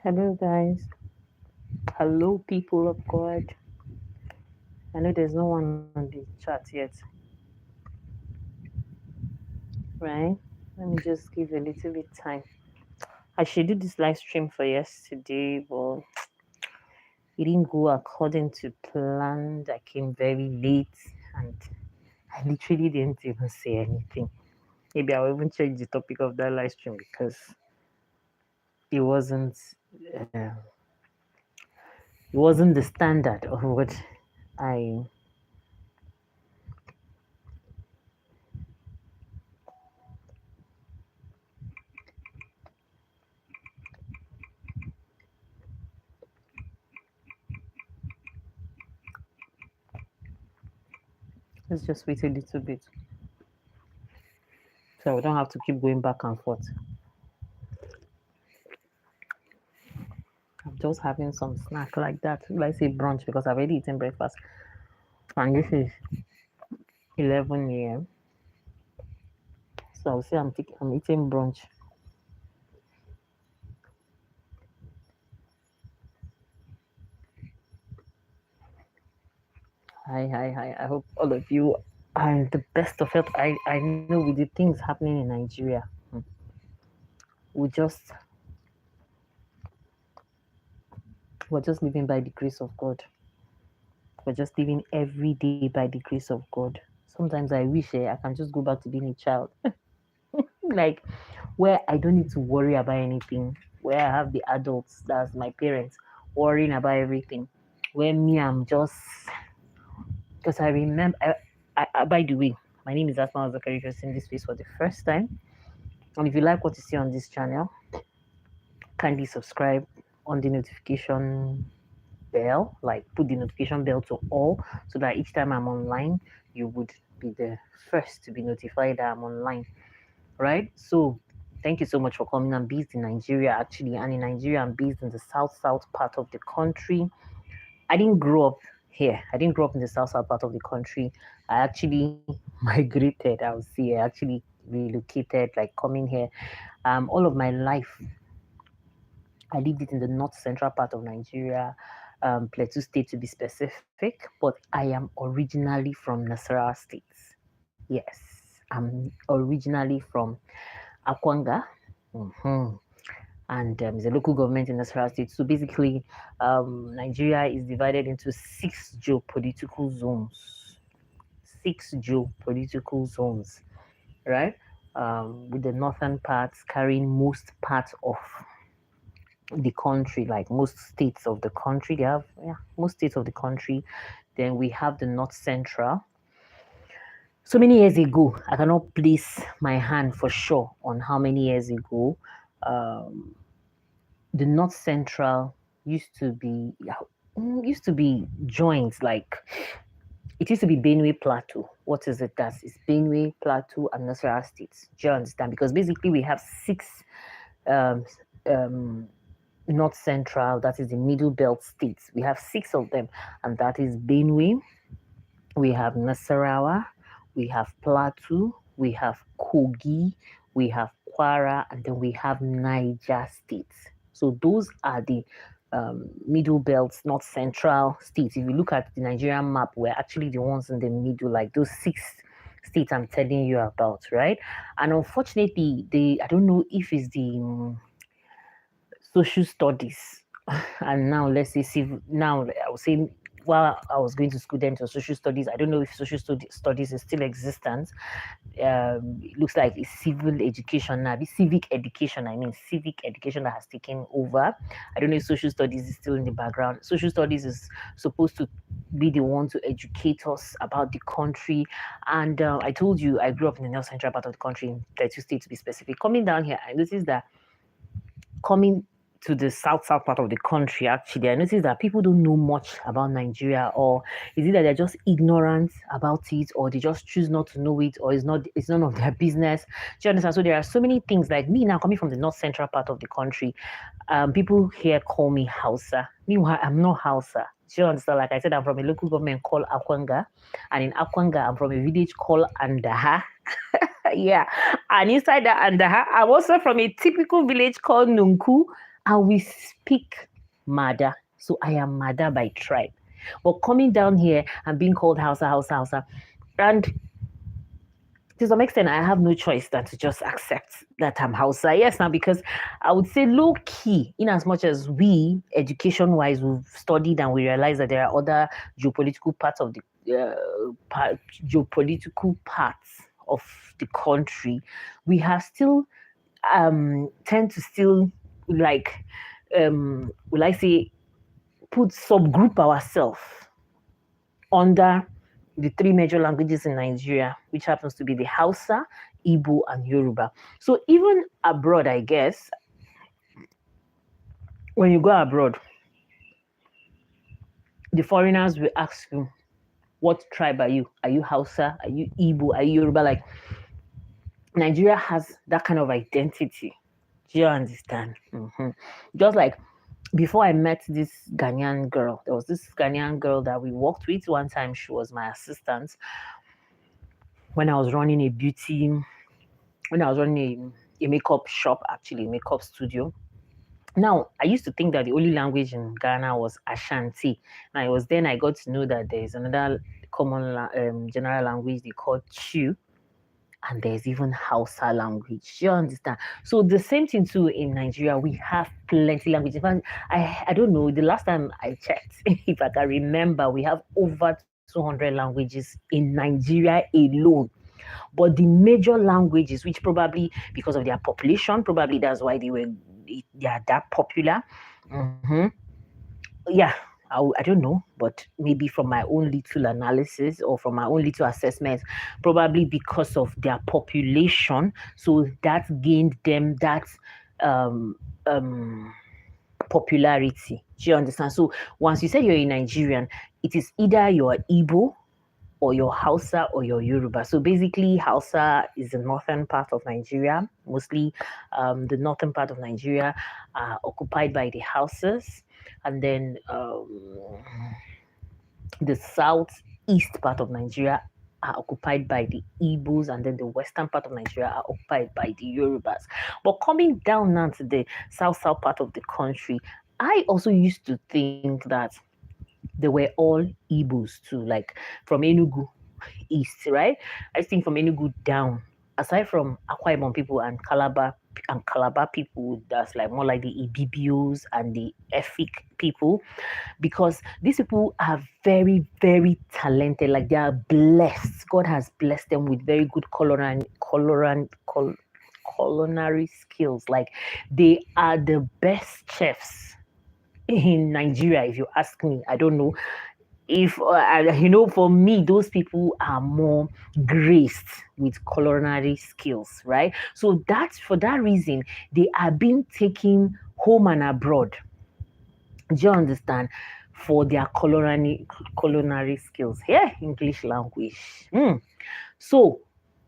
Hello, guys. Hello, people of God. I know there's no one on the chat yet, right? Let me just give a little bit time. I should do this live stream for yesterday, but it didn't go according to plan. I came very late and I literally didn't even say anything. Maybe I'll even change the topic of that live stream because it wasn't uh, it wasn't the standard of what I let's just wait a little bit so we don't have to keep going back and forth. I'm just having some snack like that. Let's say brunch because I've already eaten breakfast. And this is 11 a.m. So I'll say I'm eating brunch. Hi, hi, hi. I hope all of you are in the best of health. I know with the things happening in Nigeria, we just we're just living by the grace of God. We're just living every day by the grace of God. Sometimes I wish I can just go back to being a child. Like where I don't need to worry about anything, where I have the adults, that's my parents, worrying about everything. Where me, I'm just because I remember. By the way, my name is Asma'u. If you're seeing this face for the first time, and if you like what you see on this channel, kindly subscribe on the notification bell. Like put the notification bell to all, so that each time I'm online, you would be the first to be notified that I'm online. Right? So thank you so much for coming. I'm based in Nigeria actually, and in Nigeria I'm based in the south part of the country. I didn't grow up here. I didn't grow up in the south part of the country. I actually migrated. I would say I actually relocated, like coming here. All of my life I lived it in the north central part of Nigeria, Plateau State to be specific. But I am originally from Nasarawa State. Yes, I'm originally from Akwanga. Mhm. And it's a local government in Nasarawa State. So basically, Nigeria is divided into six geopolitical zones. Six geopolitical zones, right? With the northern parts carrying most parts of the country, like most states of the country. They have, yeah, most states of the country. Then we have the north central. So many years ago, I cannot place my hand for sure on how many years ago. Um, the north central used to be joints, like it used to be Benue Plateau. What is it? It's Benue Plateau and Nasarawa states. Do you understand? Because basically we have six um, um, north central, that is the middle belt states. We have six of them, and that is Benue, we have Nasarawa, we have Plateau, we have Kogi, we have Kwara, and then we have Niger states. So those are the middle belts, not central states. If you look at the Nigerian map, we're actually the ones in the middle, like those six states I'm telling you about, right? And unfortunately, I don't know if it's the social studies and now let's say civil. Now I would say while I was going to school then to social studies, I don't know if studies is still existent. It looks like it's civil education now. It's civic education. I mean, civic education that has taken over. I don't know if social studies is still in the background. Social studies is supposed to be the one to educate us about the country. And I told you I grew up in the north central part of the country, in Plateau State to be specific. Coming down here, I noticed that coming to the south part of the country, actually I noticed that people don't know much about Nigeria, or is it that they're just ignorant about it, or they just choose not to know it, or it's none of their business. Do you understand? So there are so many things. Like me now, coming from the north central part of the country, people here call me Hausa. Meanwhile, I'm not Hausa. Do you understand? Like I said, I'm from a local government called Akwanga, and in Akwanga I'm from a village called Andaha. Yeah. And inside that Andaha, I'm also from a typical village called Nunku. and we speak Mada. So I am Mada by tribe. But coming down here and being called Hausa, Hausa, Hausa, and to some extent, I have no choice than to just accept that I'm Hausa. Yes, now because I would say low key, in as much as we, education wise, we've studied and we realize that there are other geopolitical parts of the geopolitical parts of the country, we have still tend to still like will I say put subgroup ourselves under the three major languages in Nigeria, which happens to be the Hausa, Igbo, and Yoruba. So even abroad, I guess, when you go abroad, the foreigners will ask you, what tribe are you? Are you Hausa? Are you Igbo? Are you Yoruba? Like Nigeria has that kind of identity. Do you understand? Just like before I met this Ghanaian girl, there was this Ghanaian girl that we worked with one time. She was my assistant when I was running a beauty, when I was running a makeup shop, actually, a makeup studio. Now, I used to think that the only language in Ghana was Ashanti. And it was then I got to know that there is another common general language they call Chu, and there's even Hausa language. You understand? So the same thing too in Nigeria. We have plenty languages. In fact, I don't know. The last time I checked, if I can remember, we have over 200 languages in Nigeria alone. But the major languages, which probably because of their population, probably that's why they are that popular. Mm-hmm. Yeah, I don't know, but maybe from my own little analysis or from my own little assessment, probably because of their population, so that gained them that um um popularity. Do you understand? So once you say you're a Nigerian, it is either you're Igbo or your Hausa or your Yoruba. So basically, Hausa is the northern part of Nigeria. Mostly, the northern part of Nigeria are occupied by the Hausas, and then the southeast part of Nigeria are occupied by the Igbos, and then the western part of Nigeria are occupied by the Yorubas. But coming down now to the south part of the country, I also used to think that they were all Igbos too, like from Enugu east, right? I think from Enugu down, aside from Akwa Ibom people and Calabar people, that's like more like the Ibibios and the Efik people, because these people are very, very talented. Like they are blessed. God has blessed them with very good culinary skills. Like they are the best chefs in Nigeria, if you ask me. I don't know if for me those people are more graced with culinary skills, right? So that's for that reason they are being taken home and abroad. Do you understand? For their culinary skills. Yeah, English language. So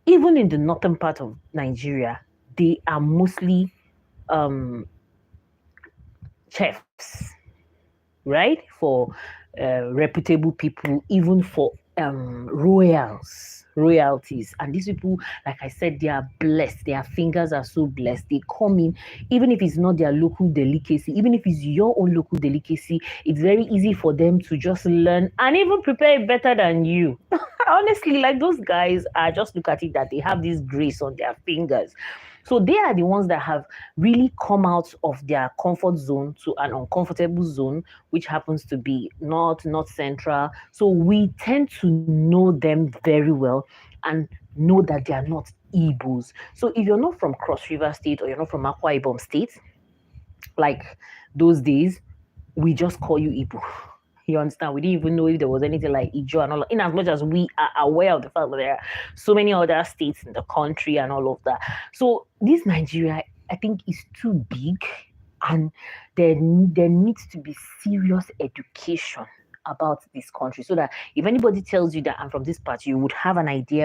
even in the northern part of Nigeria, they are mostly um chefs, right? For reputable people, even for royalties. And these people, like I said, they are blessed. Their fingers are so blessed. They come in, even if it's not their local delicacy, even if it's your own local delicacy, it's very easy for them to just learn and even prepare it better than you. Honestly, like those guys are just look at it that they have this grace on their fingers. So they are the ones that have really come out of their comfort zone to an uncomfortable zone, which happens to be not central. So we tend to know them very well and know that they are not Igbos. So if you're not from Cross River State or you're not from Akwa Ibom State, like those days, we just call you Igbo. You understand? We didn't even know if there was anything like Ijo and all. In as much as we are aware of the fact that there are so many other states in the country and all of that. So this Nigeria, I think, is too big, and there needs to be serious education about this country so that if anybody tells you that I'm from this part, you would have an idea